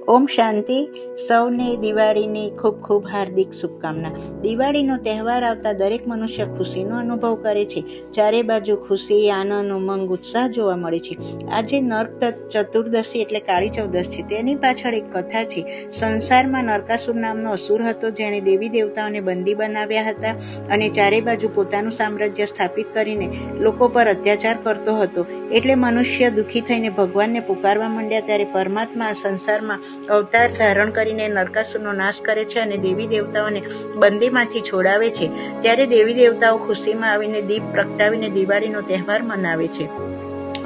ઓમ શાંતિ. સૌને દિવાળીની ખૂબ ખૂબ હાર્દિક શુભકામના. દિવાળીનો તહેવાર આવતા દરેક મનુષ્ય ખુશીનો અનુભવ કરે છે. ચારે બાજુ ખુશી, આનંદ, ઉમંગ, ઉત્સાહ જોવા મળે છે. આજે નરક ચતુર્દશી એટલે કાળી ચૌદશ છે. તેની પાછળ એક કથા છે. સંસારમાં નરકાસુર નામનો અસુર હતો, જેણે દેવી દેવતાઓને બંદી બનાવ્યા હતા અને ચારે બાજુ પોતાનું સામ્રાજ્ય સ્થાપિત કરીને લોકો પર અત્યાચાર કરતો હતો. એટલે મનુષ્ય દુઃખી થઈને ભગવાનને પુકારવા માંડ્યા. ત્યારે પરમાત્મા સંસારમાં અવતાર ધારણ કરીને નરકાસુરનો નાશ કરે છે અને દેવી દેવતાઓને બંદીમાંથી છોડાવે છે. ત્યારે દેવી દેવતાઓ ખુશીમાં આવીને દીપ પ્રગટાવીને દિવાળીનો તહેવાર મનાવે છે.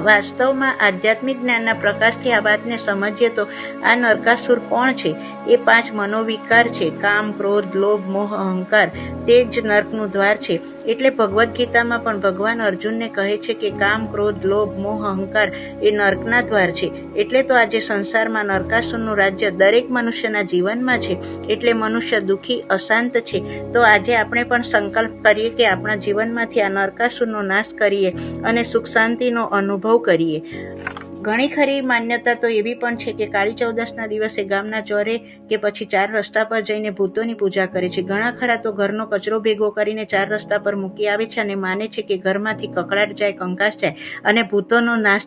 વાસ્તવમાં આધ્યાત્મિક જ્ઞાનના પ્રકાશથી આ વાતને સમજીએ તો આ નરકાસુર કોણ છે? એ 5 મનોવિકાર છે. કામ, ક્રોધ, લોભ, મોહ, અહંકાર. તે જ નર્કનું દ્વાર છે. એટલે ભગવદ્ ગીતામાં પણ ભગવાન અર્જુનને કહે છે કે કામ, ક્રોધ, લોભ, મોહ, અહંકાર એ નર્કના દ્વાર છે. એટલે તો આજે સંસારમાં નરકાસુરનું રાજ્ય દરેક મનુષ્યના જીવનમાં છે. એટલે મનુષ્ય દુઃખી, અશાંત છે. તો આજે આપણે પણ સંકલ્પ કરીએ કે આપણા જીવનમાંથી આ નરકાસુરનો નાશ કરીએ અને સુખ શાંતિનો અનુભવ કરીએ. ઘણી ખરી માન્યતા તો એવી પણ છે કે કાળી ચૌદશના દિવસે ગામના ચોરે કે પછી 4 રસ્તા પર જઈને ભૂતોની પૂજા કરે છે. ઘણા ખરા તો ઘરનો કચરો ભેગો કરીને 4 રસ્તા પર મૂકી આવે છે અને માને છે કે ઘરમાંથી કકળાટ જાય, કંકાસ જાય અને ભૂતોનો નાશ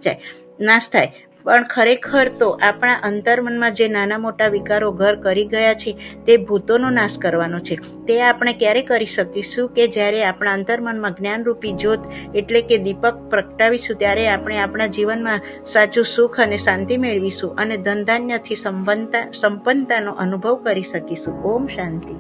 થાય. પણ ખરેખર તો આપણા અંતર્મનમાં જે નાના મોટા વિકારો ઘર કરી ગયા છે તે ભૂતોનો નાશ કરવાનો છે. તે આપણે ક્યારે કરી શકીશું? કે જ્યારે આપણા અંતર્મનમાં જ્ઞાનરૂપી જ્યોત એટલે કે દીપક પ્રગટાવીશું, ત્યારે આપણે આપણા જીવનમાં સાચું સુખ અને શાંતિ મેળવીશું અને ધનધાન્યથી સંપન્નતાનો અનુભવ કરી શકીશું. ઓમ શાંતિ.